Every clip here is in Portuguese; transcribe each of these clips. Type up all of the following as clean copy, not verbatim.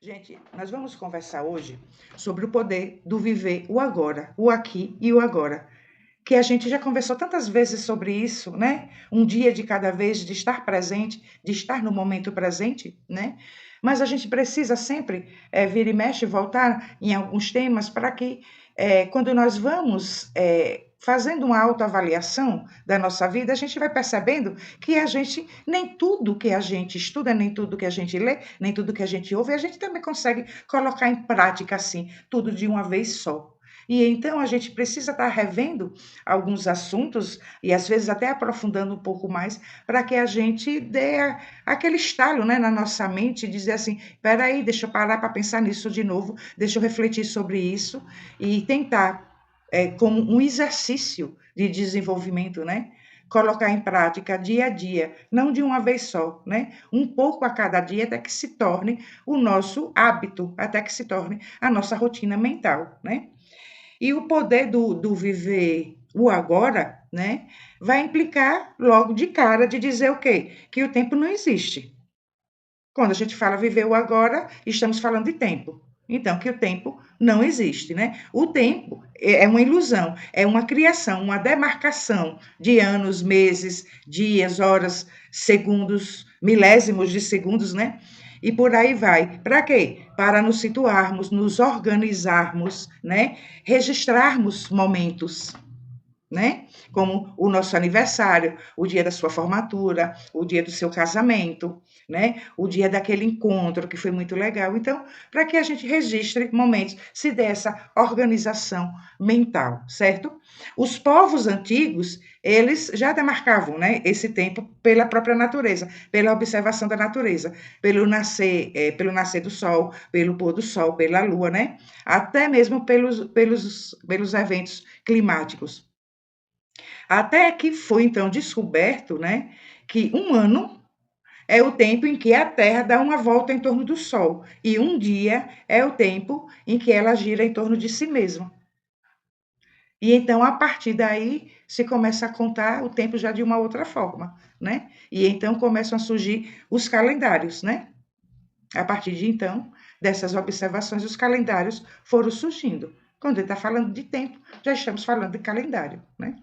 Gente, nós vamos conversar hoje sobre o poder do viver o agora, o aqui e o agora. Que a gente já conversou tantas vezes sobre isso, né? Um dia de cada vez, de estar presente, de estar no momento presente, né? Mas a gente precisa sempre vir e mexe, voltar em alguns temas para que, quando nós vamos fazendo uma autoavaliação da nossa vida, a gente vai percebendo que a gente, nem tudo que a gente estuda, nem tudo que a gente lê, nem tudo que a gente ouve, a gente também consegue colocar em prática assim, tudo de uma vez só. E então a gente precisa estar revendo alguns assuntos e às vezes até aprofundando um pouco mais para que a gente dê aquele estalo, né, na nossa mente e dizer assim, espera aí, deixa eu parar para pensar nisso de novo, deixa eu refletir sobre isso e tentar, como um exercício de desenvolvimento, né? Colocar em prática dia a dia, não de uma vez só, né? Um pouco a cada dia, até que se torne o nosso hábito, até que se torne a nossa rotina mental, né? E o poder do viver o agora, né, vai implicar logo de cara de dizer o quê? Que o tempo não existe. Quando a gente fala viver o agora, estamos falando de tempo. Então, que o tempo não existe, né? O tempo é uma ilusão, é uma criação, uma demarcação de anos, meses, dias, horas, segundos, milésimos de segundos, né? E por aí vai. Para quê? Para nos situarmos, nos organizarmos, né? Registrarmos momentos, né? Como o nosso aniversário, o dia da sua formatura, o dia do seu casamento, né? O dia daquele encontro que foi muito legal. Então, para que a gente registre momentos, se dê essa organização mental, certo? Os povos antigos, eles já demarcavam, né, esse tempo pela própria natureza, pela observação da natureza, pelo nascer do sol, pelo pôr do sol, pela lua, né? Até mesmo pelos eventos climáticos. Até que foi então descoberto, né, que um ano é o tempo em que a Terra dá uma volta em torno do Sol, e um dia é o tempo em que ela gira em torno de si mesma. E então, a partir daí, se começa a contar o tempo já de uma outra forma, né? E então começam a surgir os calendários, né? A partir de então, dessas observações, os calendários foram surgindo. Quando ele está falando de tempo, já estamos falando de calendário, né?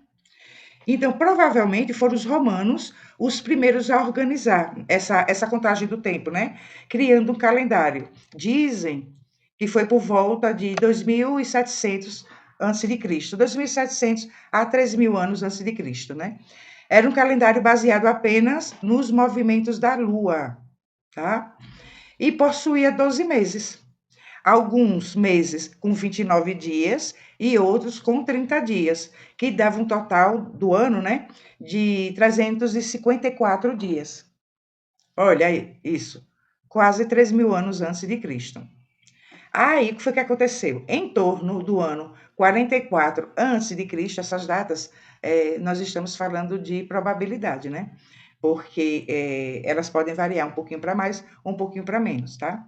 Então, provavelmente foram os romanos os primeiros a organizar essa contagem do tempo, né? Criando um calendário. Dizem que foi por volta de 2700 antes de Cristo, 2700 a 3000 anos antes de Cristo, né? Era um calendário baseado apenas nos movimentos da Lua, tá? E possuía 12 meses. Alguns meses com 29 dias e outros com 30 dias, que dava um total do ano, né, de 354 dias. Olha aí, isso, quase 3.000 anos antes de Cristo. Aí, o que foi que aconteceu? Em torno do ano 44 antes de Cristo, essas datas, nós estamos falando de probabilidade, né? Porque elas podem variar um pouquinho para mais, um pouquinho para menos, tá?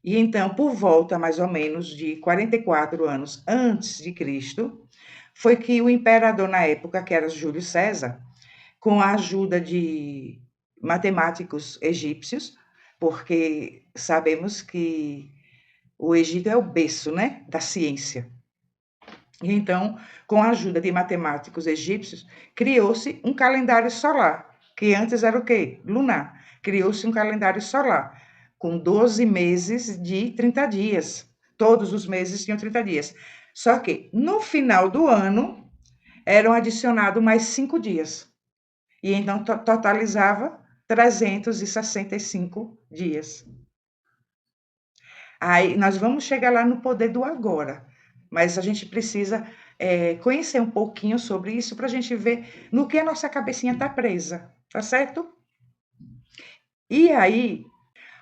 E então, por volta mais ou menos de 44 anos antes de Cristo, foi que o imperador na época, que era Júlio César, com a ajuda de matemáticos egípcios, porque sabemos que o Egito é o berço, né, da ciência. E então, com a ajuda de matemáticos egípcios, criou-se um calendário solar, que antes era o quê? Lunar. Criou-se um calendário solar, com 12 meses de 30 dias. Todos os meses tinham 30 dias. Só que, no final do ano, eram adicionados mais 5 dias. E então totalizava 365 dias. Aí nós vamos chegar lá no poder do agora, mas a gente precisa conhecer um pouquinho sobre isso para a gente ver no que a nossa cabecinha está presa, tá certo? E aí,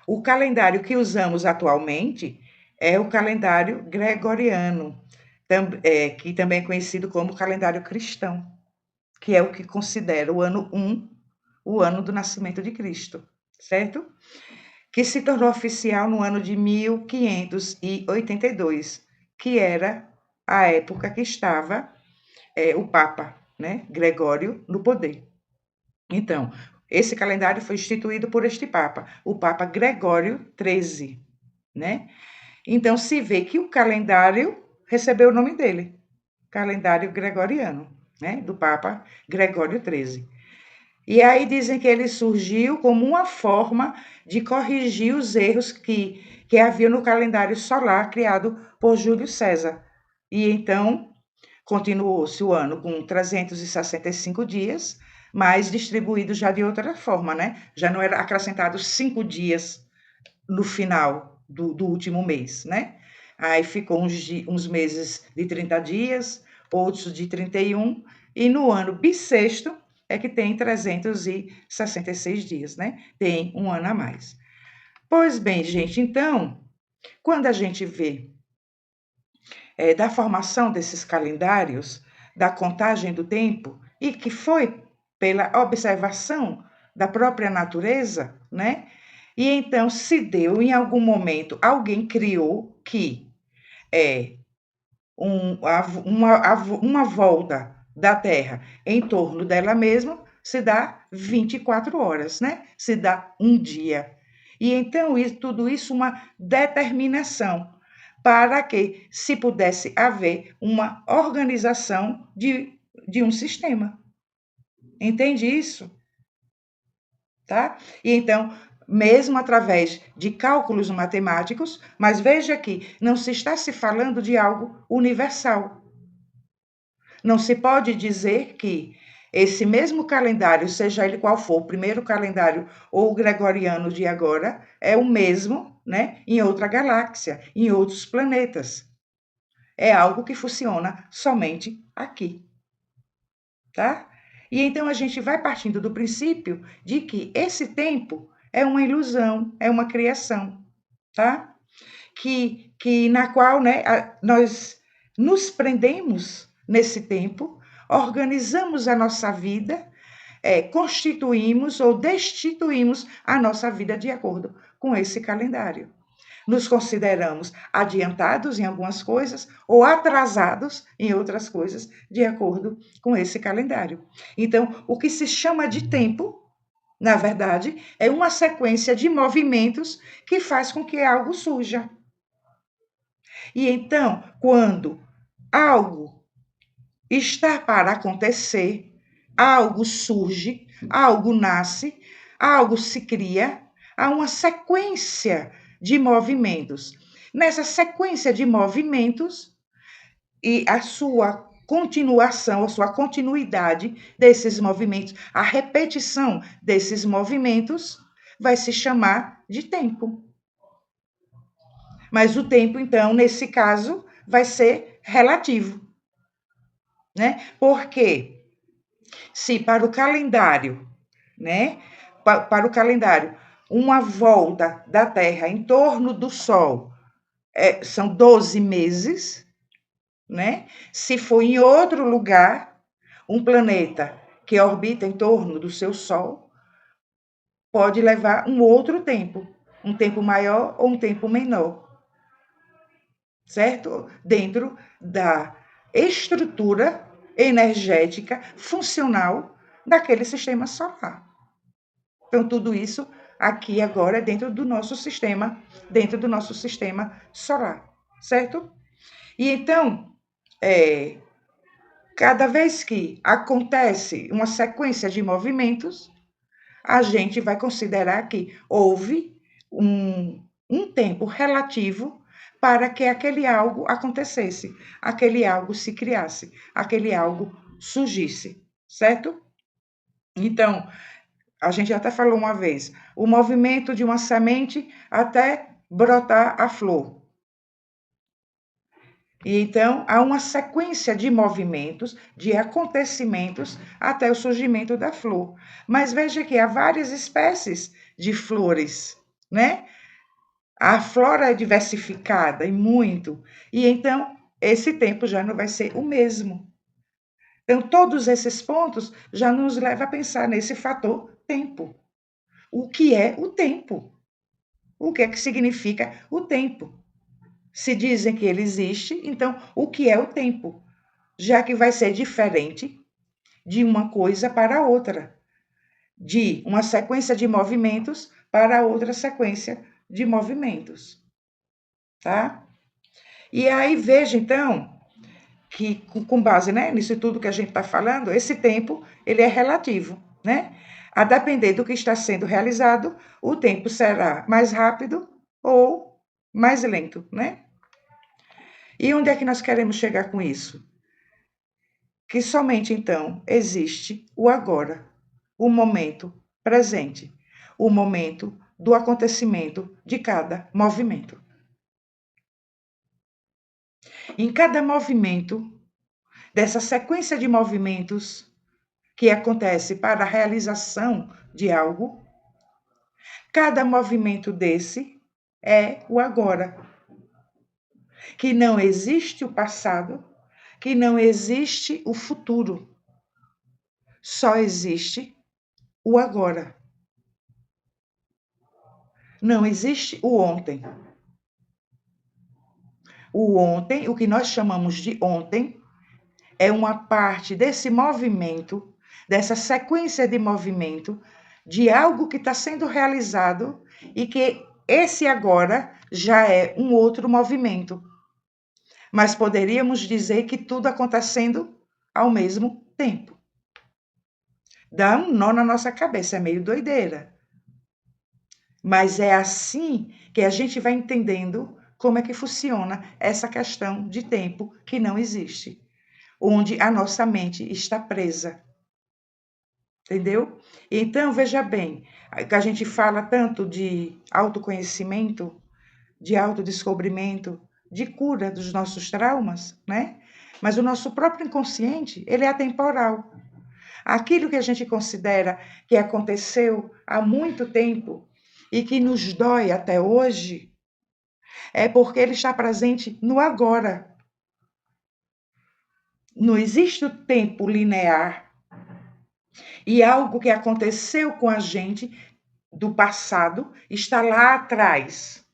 o calendário que usamos atualmente é o calendário gregoriano, que também é conhecido como calendário cristão, que é o que considera o ano 1, o ano do nascimento de Cristo, certo? Que se tornou oficial no ano de 1582, que era a época que estava o Papa, né, Gregório, no poder. Então, esse calendário foi instituído por este Papa, o Papa Gregório XIII. né? Então se vê que o calendário recebeu o nome dele, calendário gregoriano, né? Do Papa Gregório XIII. E aí dizem que ele surgiu como uma forma de corrigir os erros que havia no calendário solar criado por Júlio César. E então continuou-se o ano com 365 dias, mas distribuído já de outra forma, né? Já não era acrescentado 5 dias no final do último mês, né? Aí ficou uns meses de 30 dias, outros de 31, e no ano bissexto é que tem 366 dias, né? Tem um ano a mais. Pois bem, gente, então, quando a gente vê da formação desses calendários, da contagem do tempo, e que foi pela observação da própria natureza, né? E então se deu em algum momento, alguém criou que é uma volta da Terra em torno dela mesma se dá 24 horas, né? Se dá um dia. E então tudo isso uma determinação para que se pudesse haver uma organização de um sistema. Entende isso? Tá? E então, mesmo através de cálculos matemáticos, mas veja que não se está se falando de algo universal. Não se pode dizer que esse mesmo calendário, seja ele qual for, o primeiro calendário ou o gregoriano de agora, é o mesmo, né, em outra galáxia, em outros planetas. É algo que funciona somente aqui, tá? E então a gente vai partindo do princípio de que esse tempo é uma ilusão, é uma criação, tá? Que na qual, né, nós nos prendemos nesse tempo, organizamos a nossa vida, constituímos ou destituímos a nossa vida de acordo com esse calendário. Nos consideramos adiantados em algumas coisas ou atrasados em outras coisas, de acordo com esse calendário. Então, o que se chama de tempo, na verdade, é uma sequência de movimentos que faz com que algo surja. E então, quando algo está para acontecer, algo surge, algo nasce, algo se cria, há uma sequência de movimentos. Nessa sequência de movimentos e a sua continuação, a sua continuidade desses movimentos, a repetição desses movimentos vai se chamar de tempo. Mas o tempo, então, nesse caso, vai ser relativo, né? Porque se para o calendário, né? Para o calendário, uma volta da Terra em torno do Sol são 12 meses, né? Se for em outro lugar, um planeta que orbita em torno do seu Sol, pode levar um tempo maior ou um tempo menor, certo? Dentro da estrutura energética funcional daquele sistema solar. Então, tudo isso aqui agora é dentro do nosso sistema solar, certo? E então, cada vez que acontece uma sequência de movimentos, a gente vai considerar que houve um tempo relativo para que aquele algo acontecesse, aquele algo se criasse, aquele algo surgisse, certo? Então, a gente até falou uma vez, o movimento de uma semente até brotar a flor. E então, há uma sequência de movimentos, de acontecimentos, até o surgimento da flor. Mas veja que há várias espécies de flores, né? A flora é diversificada e muito. E então, esse tempo já não vai ser o mesmo. Então, todos esses pontos já nos levam a pensar nesse fator tempo. O que é o tempo? O que é que significa o tempo? Se dizem que ele existe, então o que é o tempo? Já que vai ser diferente de uma coisa para outra, de uma sequência de movimentos para outra sequência de movimentos. tá? E aí veja, então, que com base, né, nisso tudo que a gente está falando, esse tempo ele é relativo, né? A depender do que está sendo realizado, o tempo será mais rápido ou mais lento, né? E onde é que nós queremos chegar com isso? Que somente então existe o agora, o momento presente, o momento do acontecimento de cada movimento. Em cada movimento, dessa sequência de movimentos que acontece para a realização de algo, cada movimento desse é o agora. Que não existe o passado, que não existe o futuro. Só existe o agora. Não existe o ontem. O ontem, o que nós chamamos de ontem, é uma parte desse movimento, dessa sequência de movimento, de algo que está sendo realizado e que esse agora já é um outro movimento. Mas poderíamos dizer que tudo acontecendo ao mesmo tempo. Dá um nó na nossa cabeça, é meio doideira. Mas é assim que a gente vai entendendo como é que funciona essa questão de tempo que não existe, onde a nossa mente está presa. Entendeu? Então, veja bem, que a gente fala tanto de autoconhecimento, de autodescobrimento, de cura dos nossos traumas, né? Mas o nosso próprio inconsciente, ele é atemporal. Aquilo que a gente considera que aconteceu há muito tempo e que nos dói até hoje, é porque ele está presente no agora. Não existe o tempo linear e algo que aconteceu com a gente do passado está lá atrás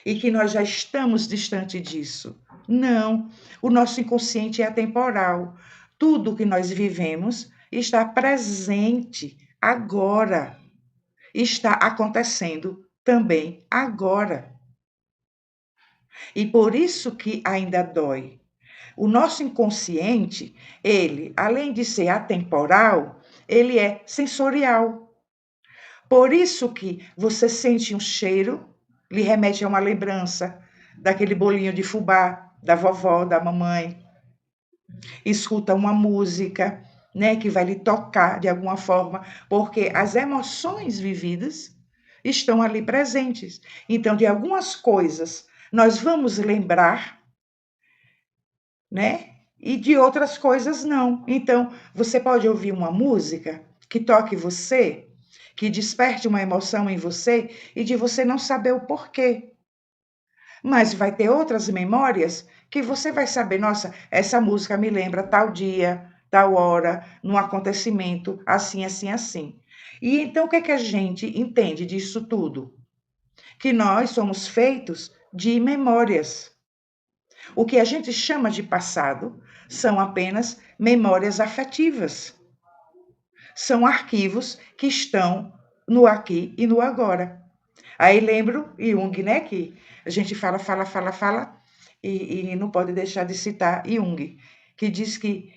e que nós já estamos distante disso. Não, o nosso inconsciente é atemporal. Tudo que nós vivemos está presente agora. Está acontecendo também agora. E por isso que ainda dói. O nosso inconsciente, ele, além de ser atemporal, ele é sensorial. Por isso que você sente um cheiro, lhe remete a uma lembrança daquele bolinho de fubá, da vovó, da mamãe. Escuta uma música, né, que vai lhe tocar de alguma forma, porque as emoções vividas estão ali presentes. Então, de algumas coisas nós vamos lembrar, né? E de outras coisas não. Então, você pode ouvir uma música que toque você, que desperte uma emoção em você e de você não saber o porquê. Mas vai ter outras memórias que você vai saber, nossa, essa música me lembra tal dia, tal hora, num acontecimento assim, assim, assim. E então o que é que a gente entende disso tudo? Que nós somos feitos de memórias. O que a gente chama de passado são apenas memórias afetivas. São arquivos que estão no aqui e no agora. Aí lembro Jung, né, que a gente fala, e não pode deixar de citar Jung, que diz que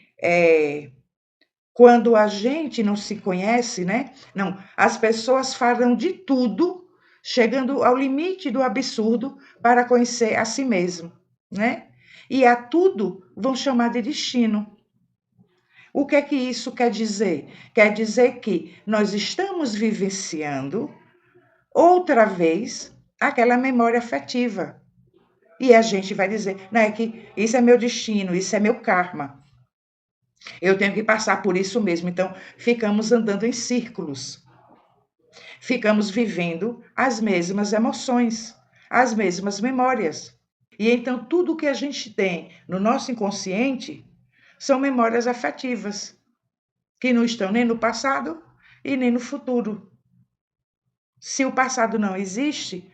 quando a gente não se conhece, né, não, as pessoas farão de tudo, chegando ao limite do absurdo, para conhecer a si mesmo, né? E a tudo vão chamar de destino. O que é que isso quer dizer? Quer dizer que nós estamos vivenciando outra vez aquela memória afetiva. E a gente vai dizer, não, é que isso é meu destino, isso é meu karma. Eu tenho que passar por isso mesmo. Então, ficamos andando em círculos. Ficamos vivendo as mesmas emoções, as mesmas memórias. E então, tudo que a gente tem no nosso inconsciente são memórias afetivas, que não estão nem no passado e nem no futuro. Se o passado não existe,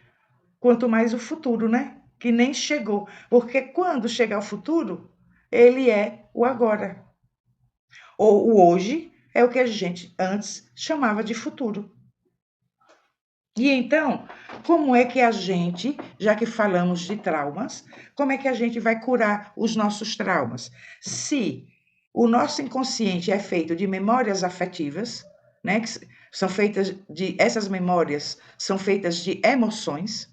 quanto mais o futuro, né? Que nem chegou. Porque quando chegar o futuro, ele é o agora. Ou o hoje é o que a gente antes chamava de futuro. E então, como é que a gente, já que falamos de traumas, como é que a gente vai curar os nossos traumas? Se o nosso inconsciente é feito de memórias afetivas, né, que são feitas de essas memórias são feitas de emoções,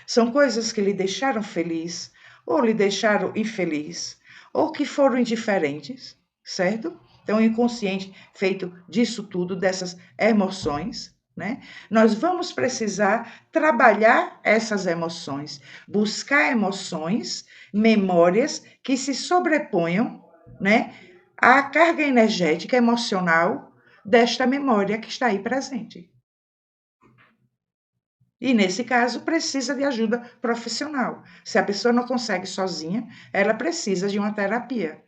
são coisas que lhe deixaram feliz ou lhe deixaram infeliz, ou que foram indiferentes, certo? Então, o inconsciente feito disso tudo, dessas emoções, né? Nós vamos precisar trabalhar essas emoções, buscar emoções, memórias que se sobreponham, né, à carga energética emocional desta memória que está aí presente. E, nesse caso, precisa de ajuda profissional. Se a pessoa não consegue sozinha, ela precisa de uma terapia,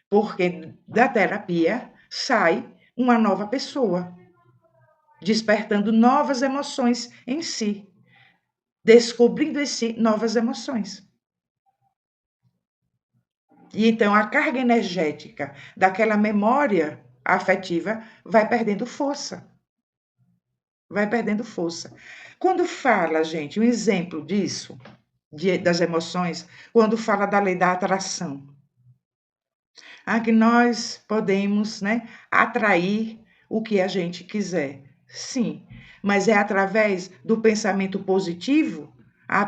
porque da terapia sai uma nova pessoa, despertando novas emoções em si, descobrindo em si novas emoções. E então a carga energética daquela memória afetiva vai perdendo força. Vai perdendo força. Quando fala, gente, um exemplo disso, das emoções, quando fala da lei da atração. Que nós podemos, né, atrair o que a gente quiser. Sim, mas é através do pensamento positivo?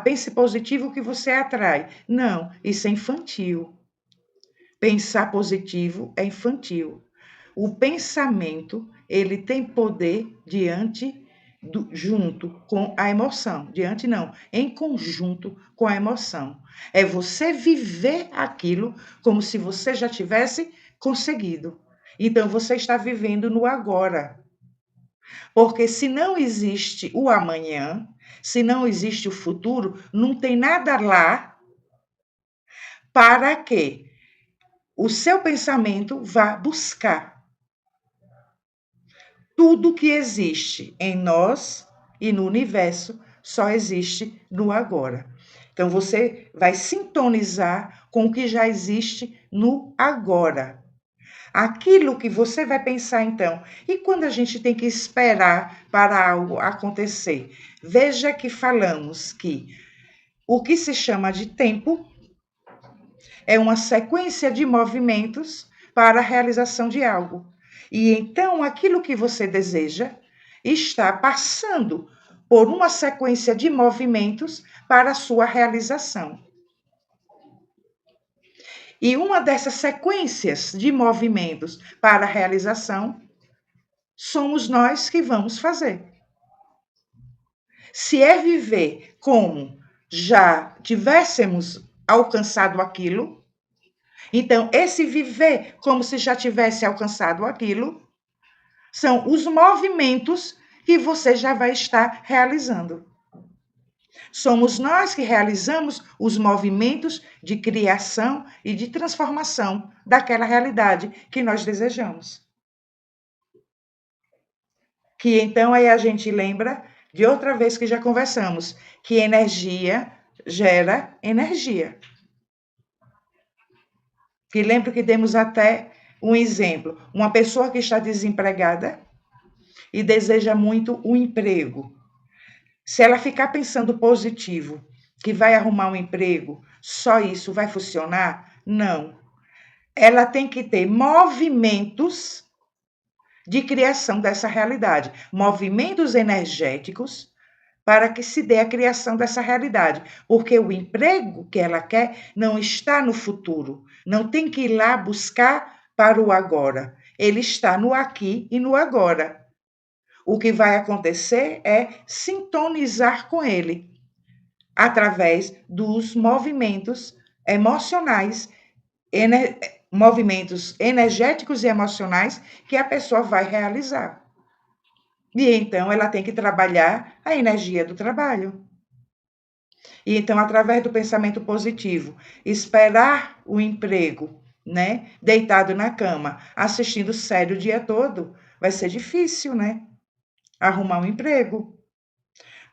Pense positivo que você atrai. Não, isso é infantil. Pensar positivo é infantil. O pensamento, ele tem poder junto com a emoção. Diante não, em conjunto com a emoção. É você viver aquilo como se você já tivesse conseguido. Então você está vivendo no agora. Porque se não existe o amanhã, se não existe o futuro, não tem nada lá para que o seu pensamento vá buscar. Tudo que existe em nós e no universo só existe no agora. Então você vai sintonizar com o que já existe no agora. Aquilo que você vai pensar então. E quando a gente tem que esperar para algo acontecer? Veja que falamos que o que se chama de tempo é uma sequência de movimentos para a realização de algo. E então aquilo que você deseja está passando por uma sequência de movimentos para a sua realização. E uma dessas sequências de movimentos para a realização somos nós que vamos fazer. Se é viver como já tivéssemos alcançado aquilo, então esse viver como se já tivesse alcançado aquilo são os movimentos que você já vai estar realizando. Somos nós que realizamos os movimentos de criação e de transformação daquela realidade que nós desejamos. Que então aí a gente lembra de outra vez que já conversamos, que energia gera energia. Que lembro que demos até um exemplo, uma pessoa que está desempregada e deseja muito um emprego. Se ela ficar pensando positivo, que vai arrumar um emprego, só isso vai funcionar? Não. Ela tem que ter movimentos de criação dessa realidade, movimentos energéticos para que se dê a criação dessa realidade, porque o emprego que ela quer não está no futuro, não tem que ir lá buscar para o agora, ele está no aqui e no agora. O que vai acontecer é sintonizar com ele através dos movimentos emocionais, movimentos energéticos e emocionais que a pessoa vai realizar. E então ela tem que trabalhar a energia do trabalho. E então, através do pensamento positivo, esperar o emprego, né? Deitado na cama, assistindo série o dia todo, vai ser difícil, né? Arrumar um emprego.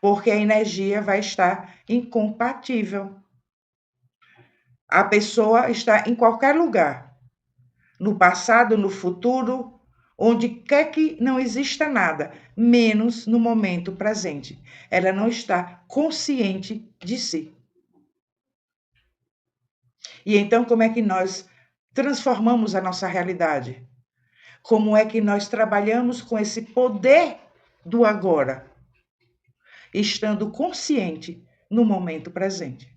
Porque a energia vai estar incompatível. A pessoa está em qualquer lugar, no passado, no futuro, onde quer que não exista nada. menos no momento presente. Ela não está consciente de si. E então, como é que nós transformamos a nossa realidade? Como é que nós trabalhamos com esse poder do agora, estando consciente no momento presente?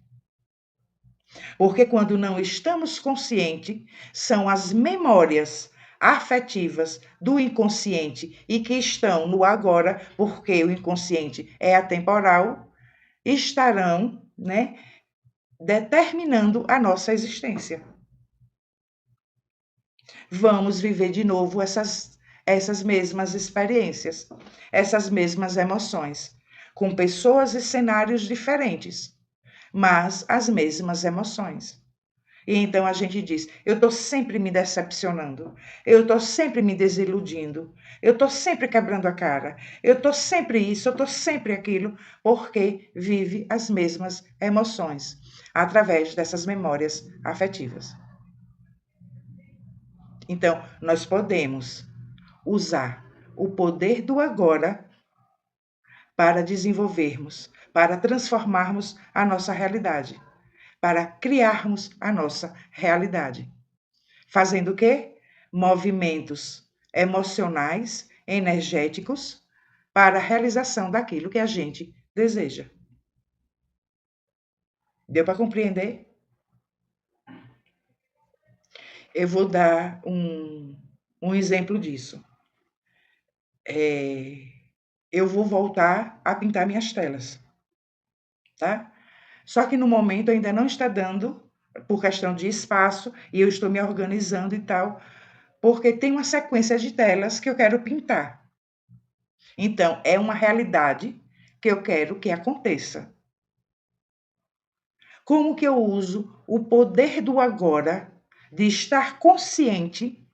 Porque quando não estamos conscientes, são as memórias afetivas do inconsciente e que estão no agora, porque o inconsciente é atemporal, estarão, né, determinando a nossa existência. Vamos viver de novo essas mesmas experiências, essas mesmas emoções, com pessoas e cenários diferentes, mas as mesmas emoções. E então a gente diz: eu estou sempre me decepcionando, eu estou sempre me desiludindo, eu estou sempre quebrando a cara, eu estou sempre isso, eu estou sempre aquilo, porque vive as mesmas emoções através dessas memórias afetivas. Então, nós podemos usar o poder do agora para desenvolvermos, para transformarmos a nossa realidade, para criarmos a nossa realidade. Fazendo o quê? Movimentos emocionais, energéticos, para a realização daquilo que a gente deseja. Deu para compreender? Eu vou dar um exemplo disso. Eu vou voltar a pintar minhas telas, tá? Só que no momento ainda não está dando, por questão de espaço, e eu estou me organizando e tal, porque tem uma sequência de telas que eu quero pintar. Então, é uma realidade que eu quero que aconteça. Como que eu uso o poder do agora, de estar consciente,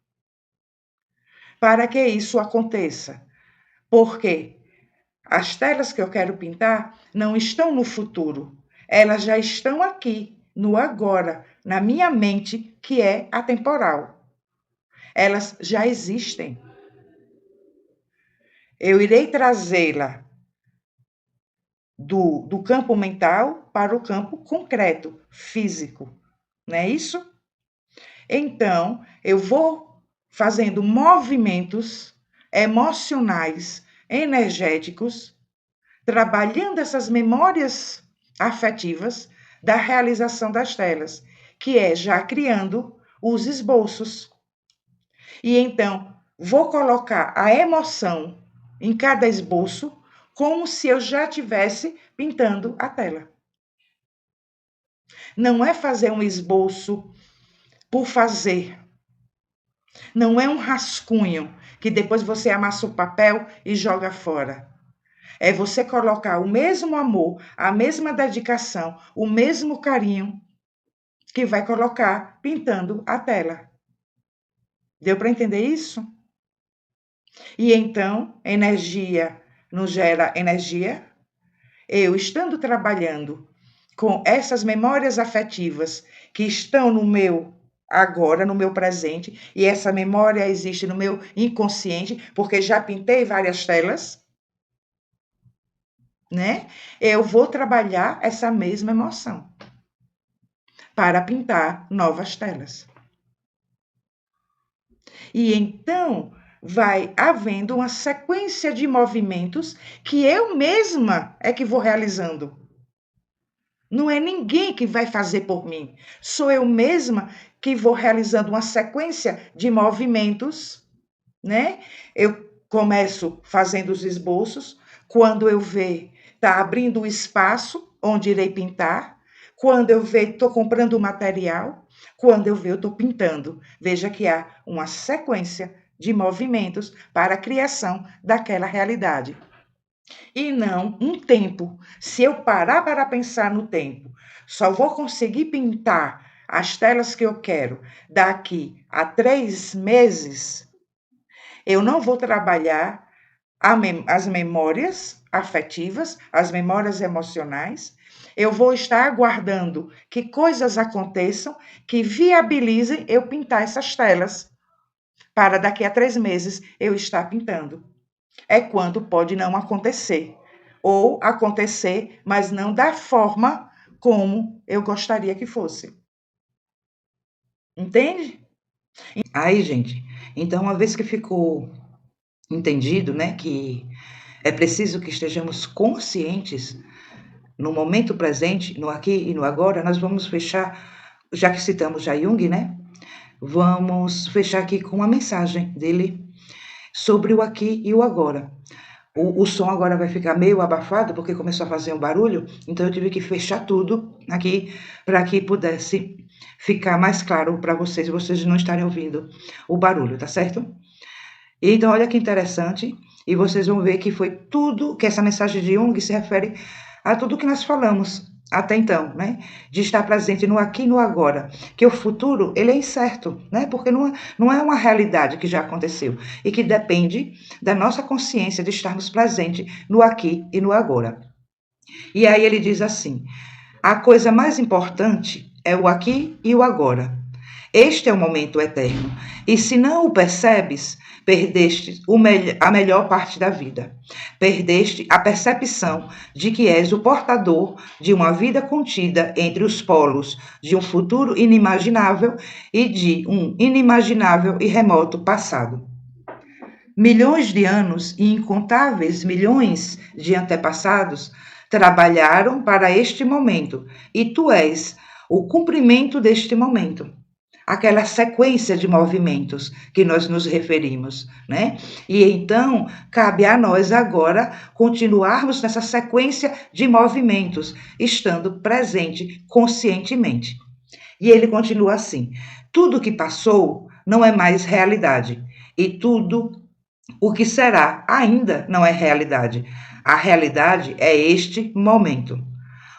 para que isso aconteça? Porque as telas que eu quero pintar não estão no futuro, elas já estão aqui, no agora, na minha mente, que é atemporal. Elas já existem. Eu irei trazê-la do campo mental para o campo concreto, físico. Não é isso? Então, eu vou fazendo movimentos emocionais, energéticos, trabalhando essas memórias afetivas da realização das telas, que é já criando os esboços. E então, vou colocar a emoção em cada esboço, como se eu já estivesse pintando a tela. Não é fazer um esboço por fazer. Não é um rascunho que depois você amassa o papel e joga fora. É você colocar o mesmo amor, a mesma dedicação, o mesmo carinho que vai colocar pintando a tela. Deu para entender isso? E então, energia não gera energia. Eu, estando trabalhando com essas memórias afetivas que estão no meu agora, no meu presente, e essa memória existe no meu inconsciente, porque já pintei várias telas, né? Eu vou trabalhar essa mesma emoção para pintar novas telas. E então vai havendo uma sequência de movimentos que eu mesma é que vou realizando. Não é ninguém que vai fazer por mim. Sou eu mesma que vou realizando uma sequência de movimentos, né? Eu começo fazendo os esboços, quando eu ver, tá abrindo o espaço onde irei pintar, quando eu ver, estou comprando o material, quando eu ver, eu estou pintando. Veja que há uma sequência de movimentos para a criação daquela realidade. E não um tempo. Se eu parar para pensar no tempo, só vou conseguir pintar as telas que eu quero daqui a 3 meses, eu não vou trabalhar as memórias afetivas, as memórias emocionais. Eu vou estar aguardando que coisas aconteçam que viabilizem eu pintar essas telas, para daqui a 3 meses eu estar pintando. é quando pode não acontecer. Ou acontecer, mas não da forma como eu gostaria que fosse. Entende? Aí, gente, então, uma vez que ficou entendido, né, que é preciso que estejamos conscientes no momento presente, no aqui e no agora, nós vamos fechar, já que citamos já Jung, né? Vamos fechar aqui com uma mensagem dele sobre o aqui e o agora. O som agora vai ficar meio abafado, porque começou a fazer um barulho, então eu tive que fechar tudo aqui para que pudesse ficar mais claro para vocês não estarem ouvindo o barulho, tá certo? Então, olha que interessante, e vocês vão ver que foi tudo, que essa mensagem de Jung se refere a tudo que nós falamos até então, né? De estar presente no aqui e no agora, que o futuro, ele é incerto, né? Porque não é uma realidade que já aconteceu, e que depende da nossa consciência de estarmos presentes no aqui e no agora. E aí ele diz assim, a coisa mais importante é o aqui e o agora. Este é o momento eterno, e se não o percebes, perdeste a melhor parte da vida. Perdeste a percepção de que és o portador de uma vida contida entre os polos de um futuro inimaginável e de um inimaginável e remoto passado. Milhões de anos e incontáveis milhões de antepassados trabalharam para este momento, e tu és o cumprimento deste momento. Aquela sequência de movimentos que nós nos referimos, né? E então, cabe a nós agora continuarmos nessa sequência de movimentos, estando presente conscientemente. E ele continua assim: tudo que passou não é mais realidade, e tudo o que será ainda não é realidade. A realidade é este momento.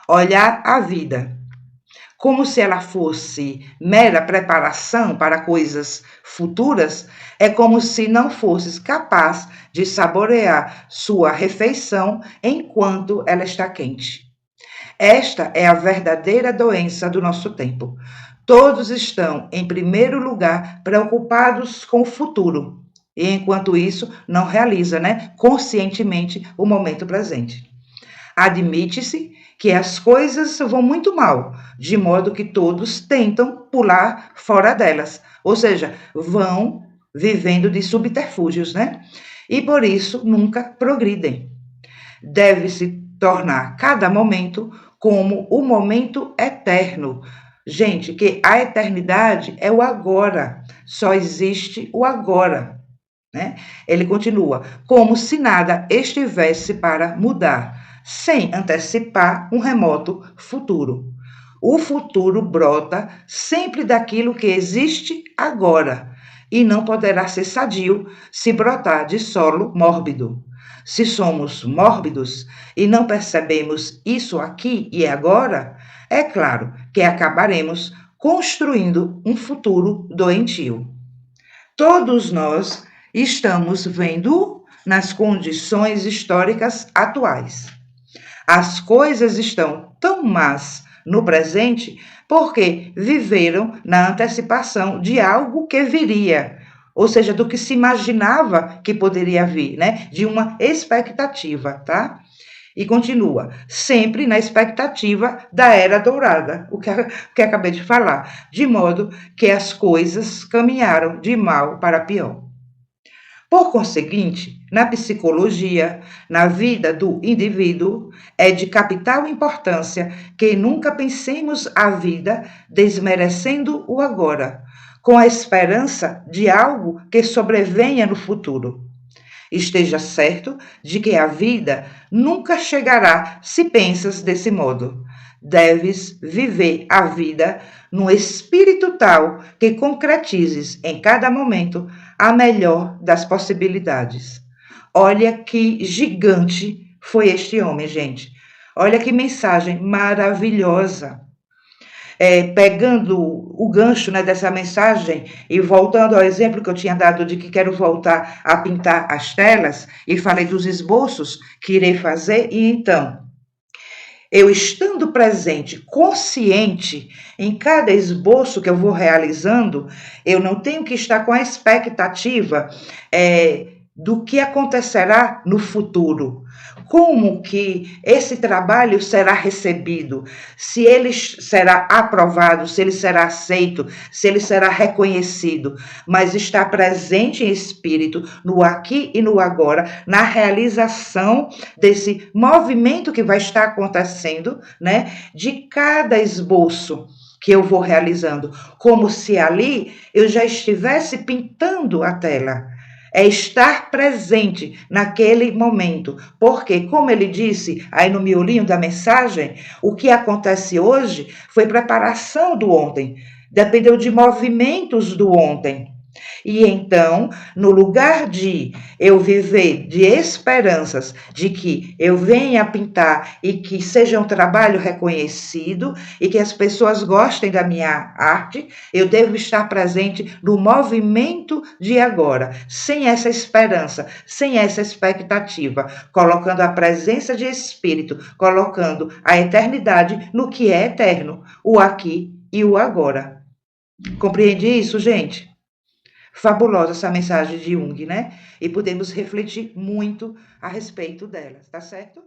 Olhar a vida como se ela fosse mera preparação para coisas futuras, é como se não fosses capaz de saborear sua refeição enquanto ela está quente. Esta é a verdadeira doença do nosso tempo. Todos estão, em primeiro lugar, preocupados com o futuro, e enquanto isso, não realiza, né, conscientemente o momento presente. Admite-se que as coisas vão muito mal, de modo que todos tentam pular fora delas, ou seja, vão vivendo de subterfúgios, né? E por isso nunca progridem. Deve-se tornar cada momento como o momento eterno. Gente, que a eternidade é o agora, só existe o agora, né? Ele continua, como se nada estivesse para mudar, sem antecipar um remoto futuro. O futuro brota sempre daquilo que existe agora, e não poderá ser sadio se brotar de solo mórbido. Se somos mórbidos e não percebemos isso aqui e agora, é claro que acabaremos construindo um futuro doentio. Todos nós estamos vendo nas condições históricas atuais. As coisas estão tão más no presente porque viveram na antecipação de algo que viria, ou seja, do que se imaginava que poderia vir, né? De uma expectativa, tá? E continua, sempre na expectativa da Era Dourada, o que acabei de falar, de modo que as coisas caminharam de mal para pior. Por conseguinte, na psicologia, na vida do indivíduo, é de capital importância que nunca pensemos a vida desmerecendo o agora, com a esperança de algo que sobrevenha no futuro. Esteja certo de que a vida nunca chegará se pensas desse modo. Deves viver a vida num espírito tal que concretizes em cada momento a melhor das possibilidades. Olha que gigante foi este homem, gente. Olha que mensagem maravilhosa. Pegando o gancho, né, dessa mensagem e voltando ao exemplo que eu tinha dado de que quero voltar a pintar as telas, e falei dos esboços que irei fazer, e então, eu estando presente, consciente em cada esboço que eu vou realizando, eu não tenho que estar com a expectativa do que acontecerá no futuro. Como que esse trabalho será recebido, se ele será aprovado, se ele será aceito, se ele será reconhecido, mas está presente em espírito, no aqui e no agora, na realização desse movimento que vai estar acontecendo, né, de cada esboço que eu vou realizando, como se ali eu já estivesse pintando a tela. É estar presente naquele momento. Porque, como ele disse aí no miolinho da mensagem, o que acontece hoje foi preparação do ontem. Dependeu de movimentos do ontem. E então, no lugar de eu viver de esperanças de que eu venha pintar e que seja um trabalho reconhecido e que as pessoas gostem da minha arte, eu devo estar presente no movimento de agora, sem essa esperança, sem essa expectativa, colocando a presença de espírito, colocando a eternidade no que é eterno, o aqui e o agora. Compreende isso, gente? Fabulosa essa mensagem de Jung, né? E podemos refletir muito a respeito dela, tá certo?